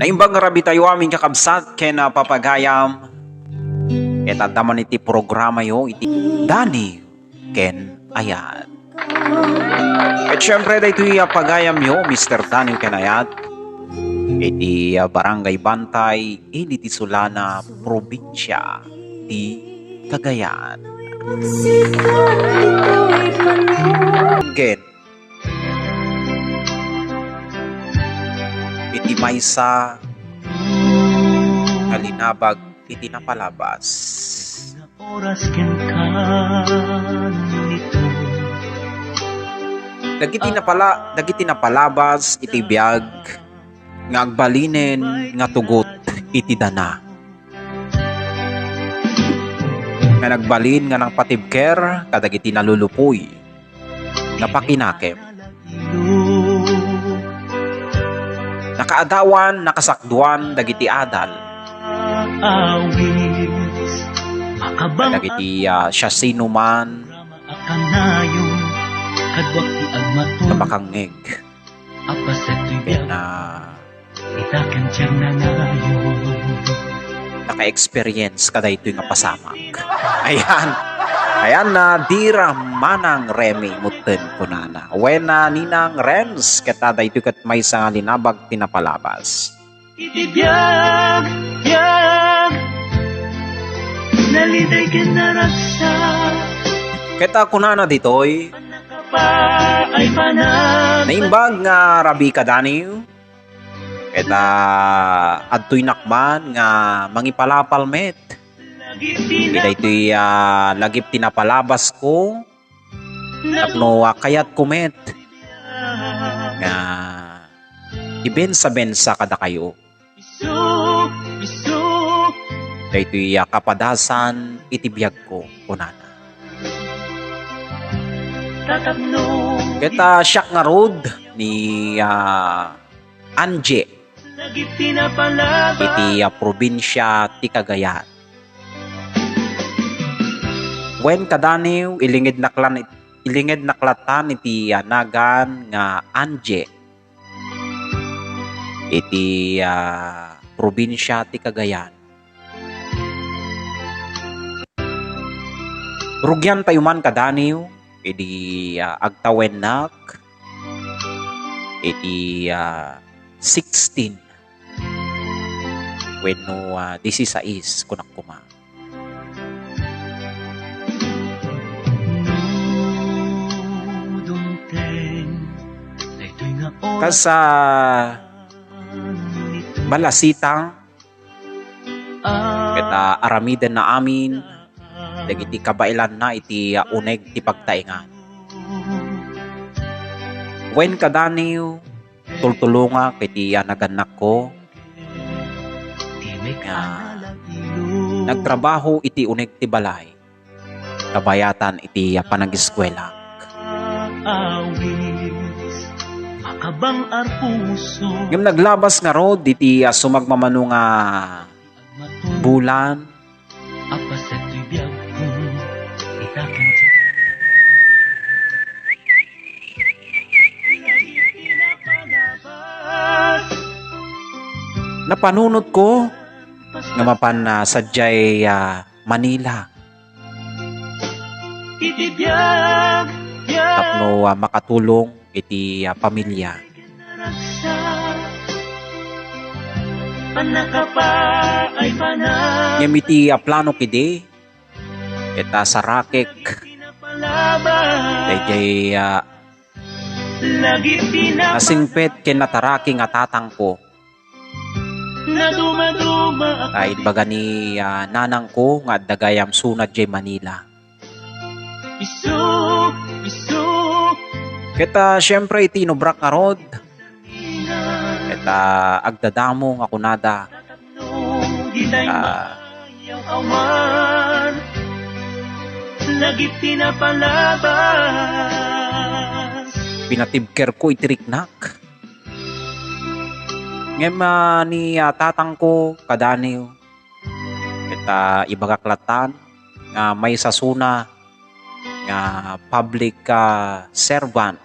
Naimbang rabi tayo aming kakabsat kena papagayam. Eta daman iti programa yo iti Dani ken ayat. At syempre da ito'y pagayam yo Mr. Dani ken ayat. Iti Barangay Bantay ini ti Sulana probinsya ti Cagayan. Again, iti maysa kalinabag iti napalabas. Dagiti napalabas iti biag nga agbalinen nga tugot iti dana. Nga nagbalin nga ng patibker kadagiti nalulupoy nga pakinakem. Nakaadawan, nakasakduan dagiti adal. Dagiti siya sinuman na makangeg. Naka-experience kada ito nga pasamak. Ayan na dira manang Remy muten kunana. Wena ninang Rems kata da ito kat may sa linabag tinapalabas. Itibiyag, naliday kinaraksa. Keta kunana ditoy. Ay panag. Naimbag nga rabi kadaniw. Keta adtoy nakman nga mangipalapal met. Ida ito'y lagip tinapalabas ko. Tapno kayat kumet. Nga ibensa-bensa kada kayo. Ida ito'y kapadasan itibiyag ko kunana. Keta siyak nga road ni Anje iti probinsya ti Cagayan. Wen kadaniw ilingid naklatan iti nagan nga Anje iti probinsya ti Cagayan. Rugyan tayo man kadaniw iti agtawenak iti 16 wenno 16 kunak kuma. Kasa balasitang kita aramiden na amin dagiti kabailan na iti uneg ti pagtaingan. Wen kadaniw tultulunga kiti naganak ko nagtrabaho iti uneg ti balay kabayatan iti panag-eskwela. Yung naglabas nga ro diti sumagmamano nga bulan napanunot ko nga mapan sadyay Manila. Tapno makatulong iti pamilya. Ngem iti plano kidi eta sarakek dayjay nasingpet ken nataraki nga tatang ko. Kahit baga ni nanang ko nga dagayam sunad jay Manila. Keta syempre iti inubrak nga rod. Keta agdadamo nga kunada. Pinatibker ko itiriknak. Ngem ni tatang ko kadaniw. Keta ibagaklatan nga may sasuna nga public servant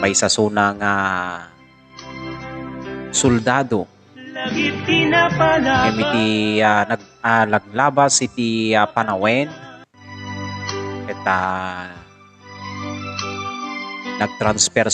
may sasuna nga soldado. Lagi pinapalaban. Iti naglabas iti panawen. At nagtransfer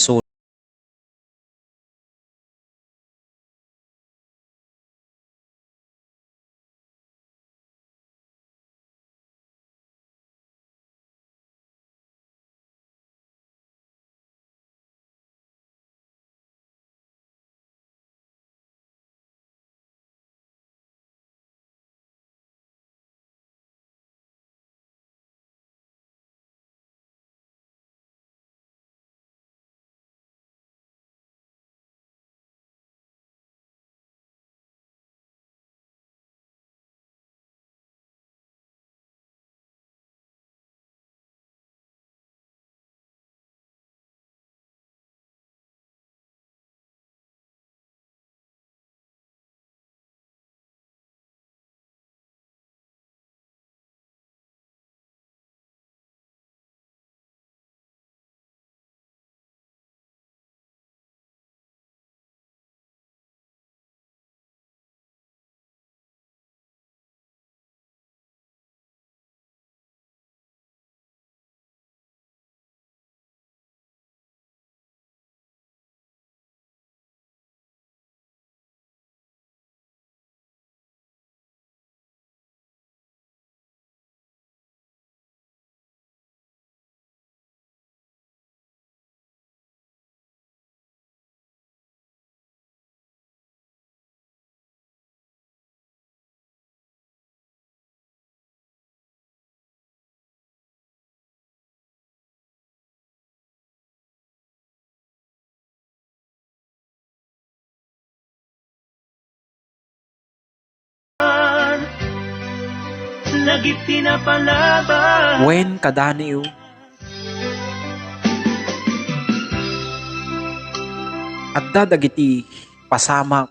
Lagi pinapalaban. wen kadaniw. At dadagiti pasamak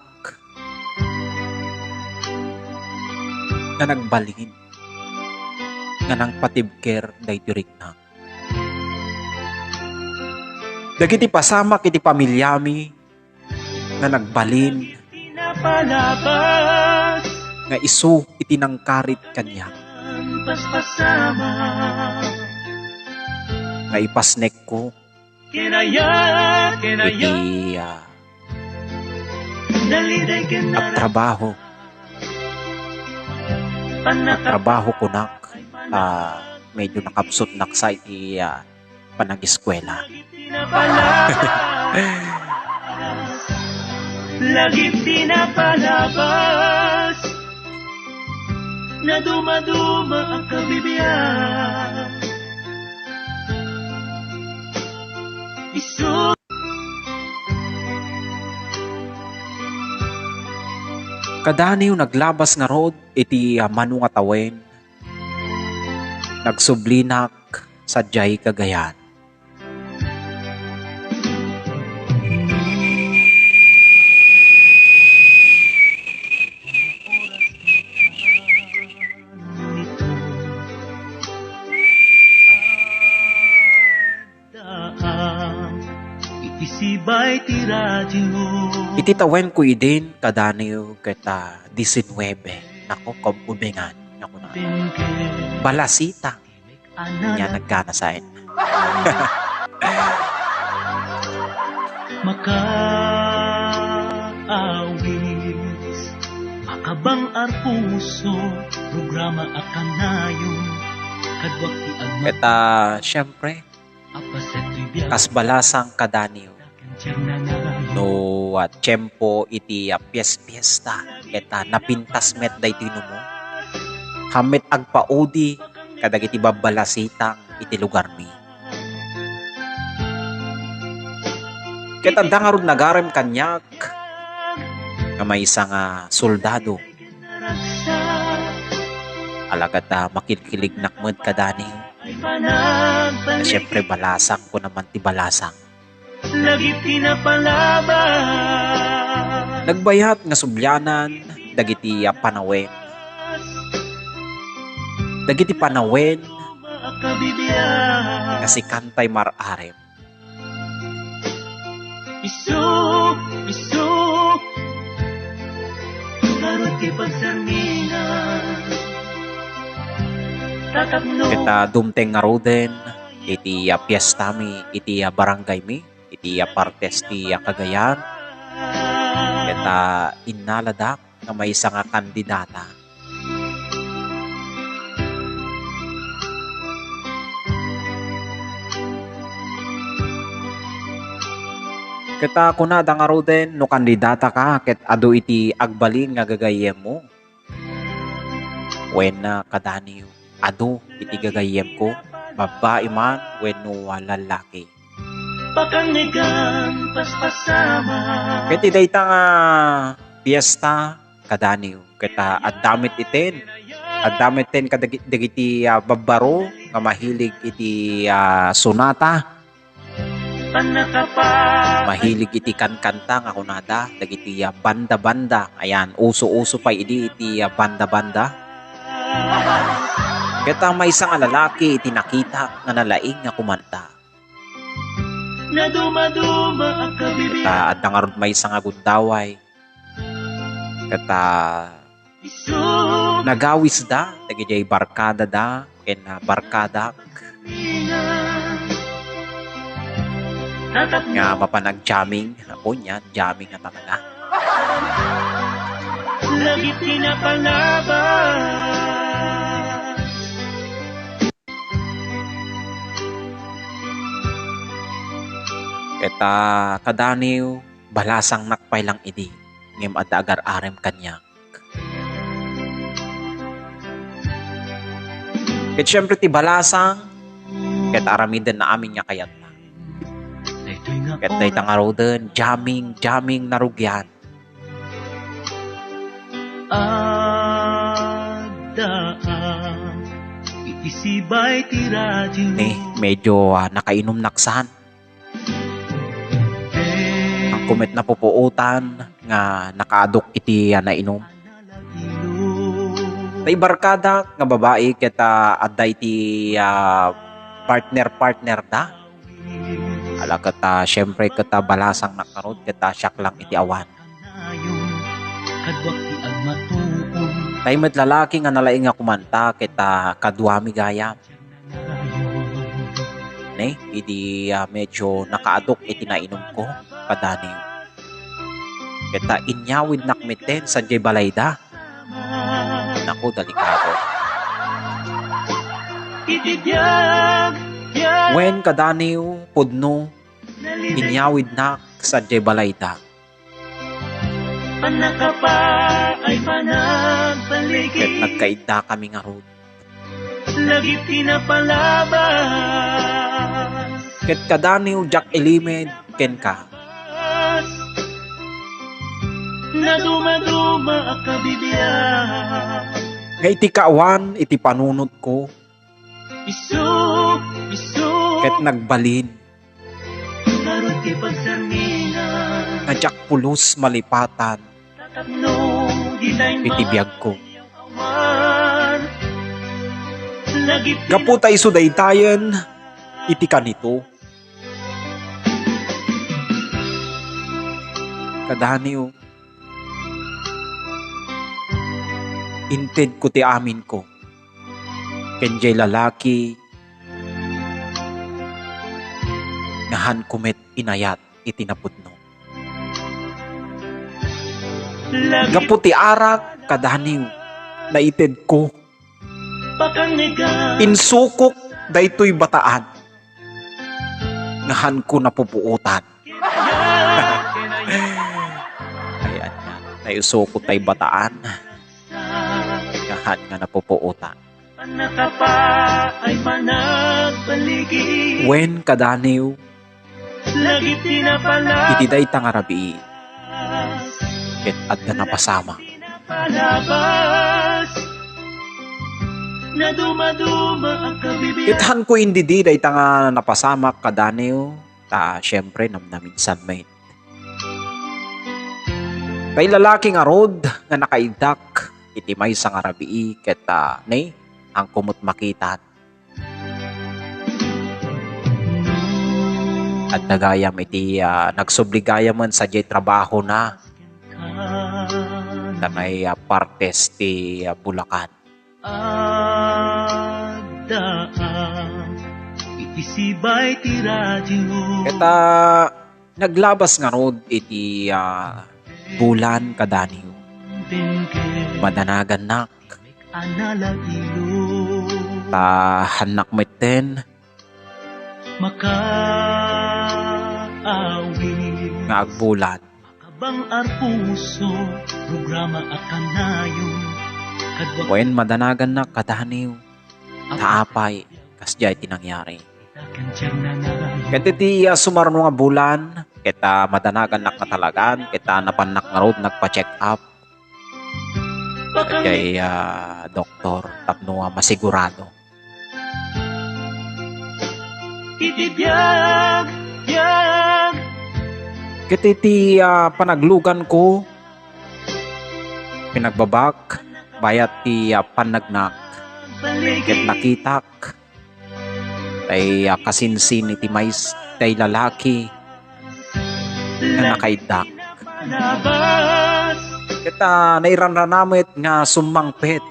na nagbalin nga nang patibker daytoy rikna. Dagiti pasamak iti pamilyami nga nagbalin Pinapalabas. nga isu iti nangkarit kanya Paspasama. nga ipasnek ko Kinaya. iti Daliday at trabaho trabaho ko nak medyo nakapsot nak sa iti panag-eskwela. Lagi pinapalabas. Na dumaduma ang kabibiyan. Isu. Kadaniw naglabas nga rod iti manu nga tawen. Nagsublinak sa jay Cagayan. Isibay ti radyo. Iti tawen ko idin kadaniw kita 19. Nako kabubengan. Nako na. Balasita. Nya nagkana sa akin. Makaawis, makabang arpuso, programa akanayon, kadwak ti agma. Kita syempre kasbalasang kadaniw. No tiyempo iti piesta eta napintas met daytoy no mo. Hamet agpaudi kadagiti babalasitang iti lugar mi. Ket adda nga rod nagarem kanyak nga may isang soldado. Alagad makilkilig nakmed kadaniw. Siyempre balasang ko naman ti balasang. Lagi pinapalaban. Nagbayat nga subyanan dagiti panawen. Dagiti panawen nga si Kantay Mararem. Isu Karo't ipagsarmingan Tatapno Kita dumteng nga roden, iti piyesta mi, iti barangay mi, iti partes ti Cagayan. Kita inaladak nga may isa nga kandidata. Kita kunada nga roden, no kandidata ka, ket ado iti agbalin nga gagayem mo. When kadaniw, ado iti gagayem ko, babae man, when no lalaki. Pakangnigan paspasama Ket idayta nga piyesta kadaniw, kita addamit iten. Addamit ten kadagiti babaro nga mahilig iti sonata. Panakapa Mahilig iti kankanta nga kunada, dagiti banda-banda. Ayan, uso-uso pa iti banda-banda. Kita may isang lalaki iti nakita nga nalaing nga kumanta. Na dumaduma ang kabibig Kita at nangarod may isang agundaway. Kita Isog nagawis da, dagiti barkada da, ken barkada Tatapno nga mapanag-jamming. Ako niya, jamming na talaga. Lagit pinapalaban Kita kadaniw, balasang nakpay lang idi. Ngem adda agar arem kanya. Ket syempre ti balasang, ket aramiden na amin niya kayat na. Daytoy nga Ket day tangaroden, jamming narugyan. Adaan Iisibay ti radyo Ni, medyo nakainom naksan. Ang kumet na pupuutan nga nakaadok iti nainom. Tay barkada nga babae kita adday ti partner da. Ala kata syempre kita balasang nakarod kita siyak lang iti awan. Kadwak ti agmatuon Tay met lalaki nga nalaing nga kumanta kita kadwami gayam. Ne, idi medyo nakaadok iti nainom ko kadaniw. Kita inyawid nakmiten sa balayda. Naku, delikado. Itibiyag When kadaniw, pudno, inyawid na sa balayda. Panakapa ay Ket panagpaligid nagkaida kami nga rod. Lagi pinapalaban Ket kadaniw, jak elimed, ken ka. Na dumaduma ang kabibiyag Nga iti kaawan, iti panunod ko, Isog ket nagbalin, Karo't ipagsarmingan nga jak pulos malipatan, Tatapno Gitay iti biyag ko. maawan Lagi Kaputay sudaytayen, iti kanito. Kadaniw, inted ko ti amin ko. Kenjay lalaki, nahan kumet inayat itinapudno. Lagi Gaputi arak, kadaniw, naited ko. pakangnigan Insukok, daytoy bataan. Nahan ko napupuutan. Ayan nga, naisukot tay bataan. Nahan nga napupuutan. Panakapa ay panagpaligid When kadaniw, Lagi pinapalaban iti day tangarabi, ket adda napasama. Pinapalabas Na dumaduma ang kabibiyag Ithan ko indi di day tanga napasama kadaniw, syempre namnamin sanmain. Tay lalaki nga rod nga nakaidak, iti may sa ngarabi, ket nay, ang kumot makitan. At nagayam iti nagsubligaya man sa jay trabaho na. tanay partes ti Bulacan. Adaan iti sibay ti radyo. Kita naglabas nga rod iti bulan kadaniw. Madanagan nak. Analagilo. Hanak meten. Makaawin. Nga agbulan. Makabang arpuso. Programa at kanayon. Wen madanagan nak kadaniw. Taapay. Kasjay tinangyari. Kaya ti sumarno nga bulan. Kita madanagan nak natalagan. Kita napanak nga rod nagpa-check up. Kay doktor tapno masigurado. Itibiyag, yag. Kiti panaglugan ko pinagbabak bayat ti panagnak ket nakitak tay kasinsin iti mais tay lalaki na nakaidak. Nabas. Kita nairanranamit nga sumangpet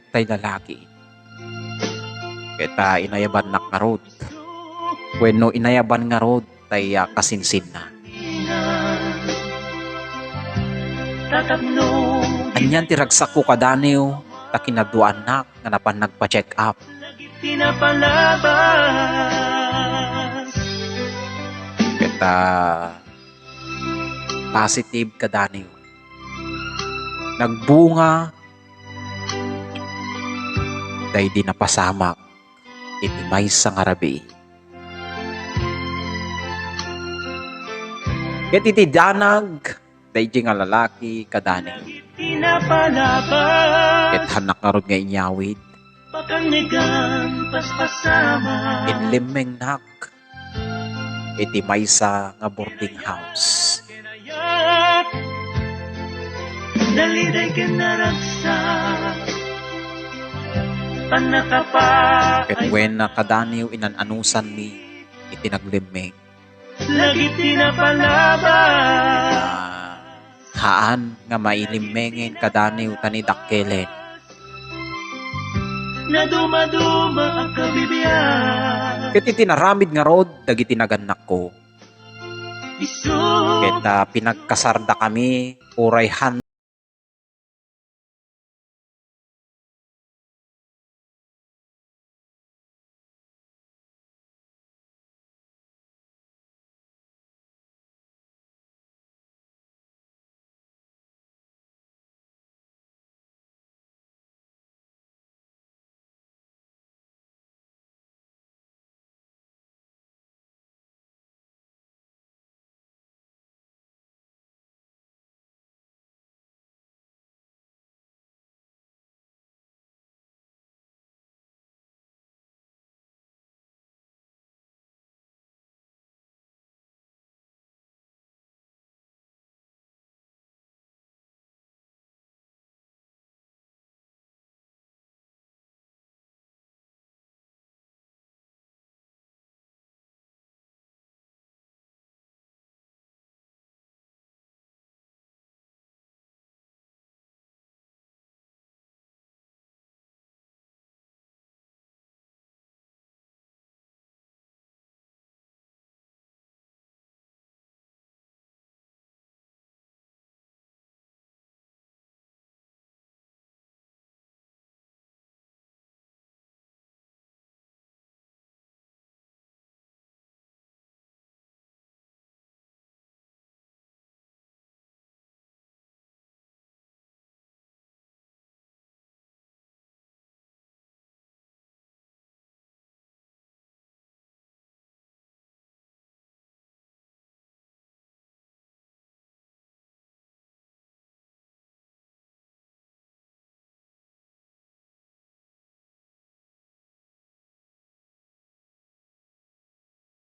tay lalaki. Kita inayaban nak nga rod. Wenno inayaban nga rod tay kasinsin na. Anyan ti ragsak ko kadaniw ta kinaduan nak nga napan nagpa-check up. Kita positive kadaniw. Nagbunga day di napasamak iti maysa nga rabi. Ket iti danag day di nga lalaki kadaniw. Ket hanak nga rod nga inyawid. Inlimeng nak iti maysa nga boarding house. Daliday ka naragsak. Panakapa. Ket when nakadaniw inananusan ni itinaglimeng. Lagi tinapalaban. Haan nga mailimengin kadaniw tani dakkelen. Na dumaduma ang kabibiyan. Ket itinaramid nga rod dagiti naganak ko. Isu. Ket pinagkasarda kami urayhan.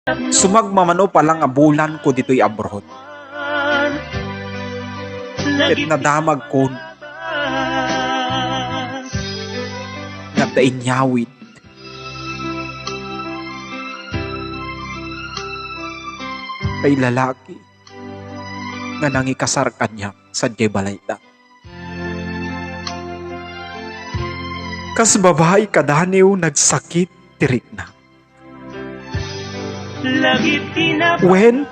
Sumagmamano palang bulan ko dito'y abroad. Ket nadamag ko nagdainyawit. Kay lalaki nga nangikasar kanya sa balayta. Kas babae kadaniw nagsakit tirik na. Lagi Wen,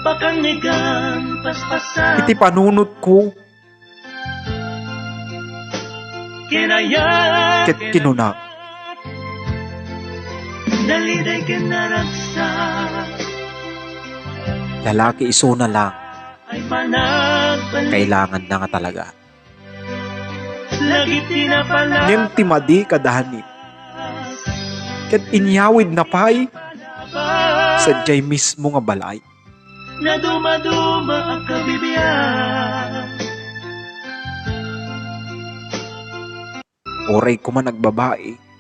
pakangigan paspasan iti panunot ko kinaya ket kinuna. daliday kinaragsa Lalaki iso na lang, ay panagbalik kailangan na nga talaga. lagi pinapala Ngem timadi kadani. Ket inyawid na pay sa mismo nga balay. na dumaduma ang kabibiyan Oray ko man nagbabae.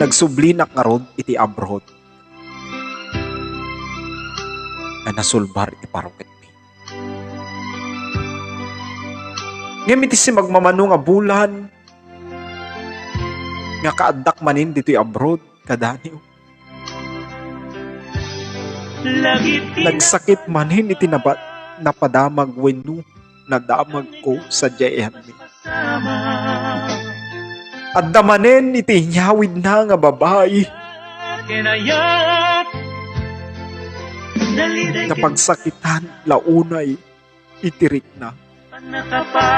Nagsublinak nga rod iti abroad. Na nasulbar iti paruket mi. Ngem iti si magmamano nga bulan nga kaaddak manin dito'y abroad kadaniw. lagi Nagsakit manin iti napadamag wenno nadamag ko sa jayan mi. pinapasama At damanen iti nyawid na nga babae kinaya daliday napagsakitan launay itirik na. Panakapa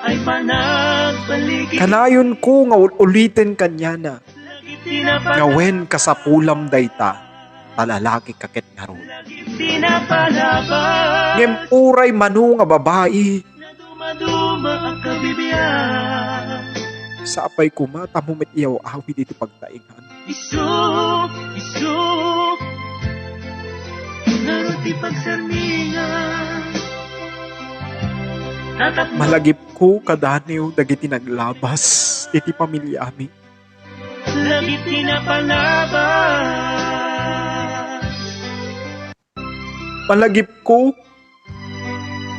ay panagpaligid Kanayon ko nga ulitin kanya na lagi pinapala nga wen kasapulam dayta talalaki kakit nga ron. lagi pinapalaban Ngem uray mano nga babae na dumaduma ang kabibiyan sa apay kumata mo met iyaw awid iti pagtaingan. isuk naroon ti pagsarmingan tatakbo Malagip ko kadaniw dagiti naglabas iti pamilyami. lagi pinapalaban Malagip ko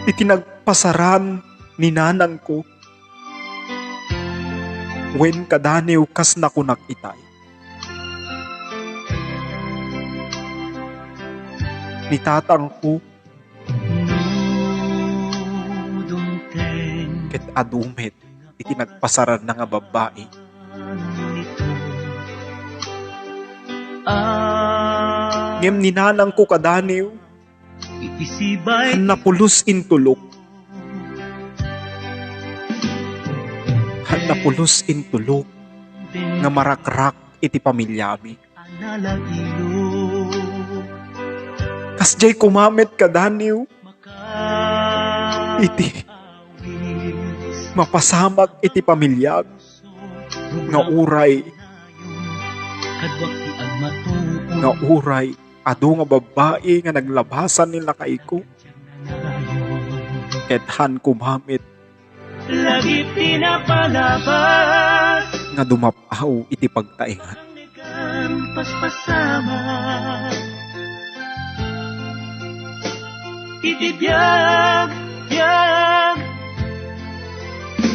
iti nagpasaran ni nanang ko. Wen kadaniw kas nakunak itay. Ni tatang ko Nudungteng ket adumet iti nagpasaran na nga babae. Ngem ni nanang ko kadaniw Itisibay han napulos intulok. Han napulos intulok nga marakrak iti pamilyami. nalailo. Kasjay kumamit ka Daniw. Iti mapasamag iti pamilyag nga uray Kadwak ti agmatuon nga uray adu nga babae nga naglabasan nila kaiko kethan kumamit lagi pinapalabas nga dumapaw iti pagtaingan ang paspasama itibiyag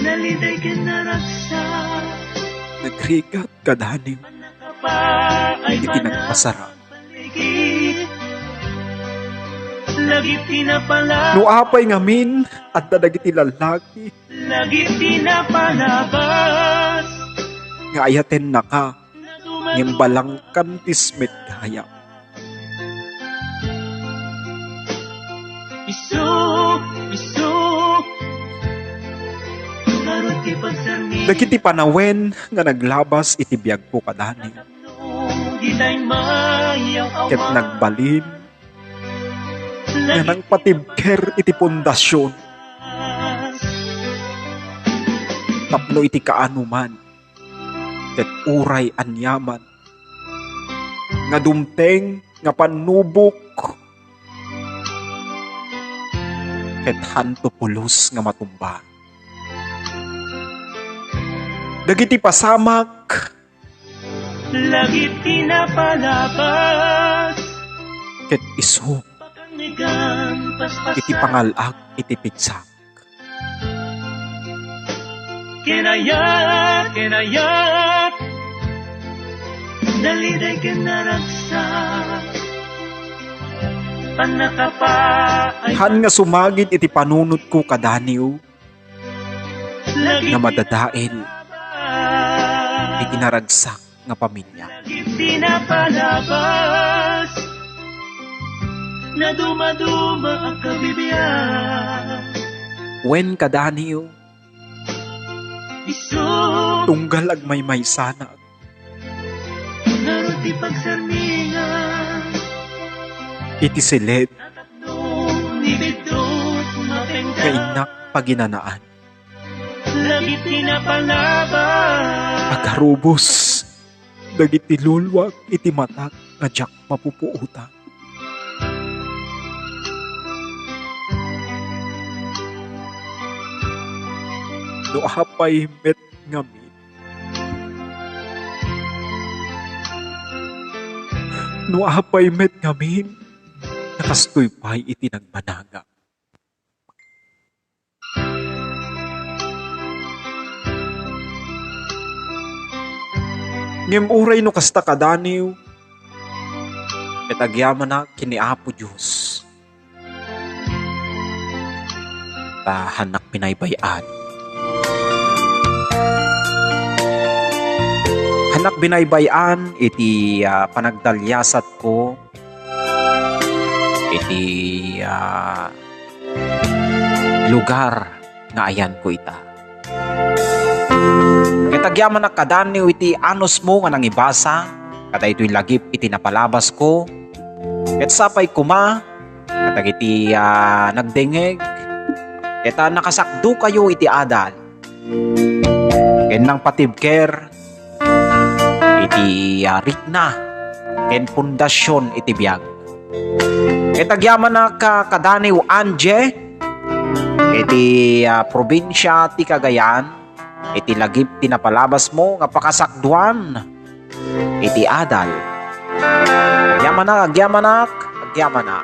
naliday ka naraksak nagrigat ka Daniw ay iti nagpasara lagi pinapalabas no apay ngamin at dadagiti lalaki lagi pinapalabas nga ayaten na ka ngimbalang kantismet gaya isu karot ti pagsarmi dagiti panawen nga naglabas iti biyag ko ka Daniw gitay mayaw ket awan nagbalin nga nang patibker iti pundasyon tapno iti kaanuman ket uray anyaman nga dumteng nga panubok ket hanto pulos nga matumba dagiti pasamak lagi pinapalabas ket isu pakangigan paspasan iti pangalag iti pigsak kinayat daliday ka naraksak panakapa ay han nga sumagid iti panunot ko ka Daniw lagi nga madadael pinapalabas iti naragsak nga pamilya lagi pinapalabas na dumaduma ang kabibiyang wen ka Daniw isu tunggal agmay sana naroon ti pagsarmingan iti silid natatnong nibidot mapengga kainak paginanaan lagi pinapalabas agharubos dagiti lulwag iti matak nga jak mapupuuta no apay met ngamin no apay met ngamin nakastoy pay iti nagbanaga ngem uray no kasta ka Daniw ket agyaman na kini Apo Dios hanak pinaybayan hanak binaybayan iti panagdalyasat ko iti lugar nga ayan ko ita agyaman na ka Daniw iti anos mo nga nangibasa kada ito'y lagip iti napalabas ko ket sapay kuma katag iti nagdengeg ket nakasakdo kayo iti adal ken nang patibker iti rikna ken pundasyon iti biyag ket agyaman na ka Daniw anje iti probinsya ti Cagayan iti lagip tinapalabas mo nga pakasakduan iti adal agyaman na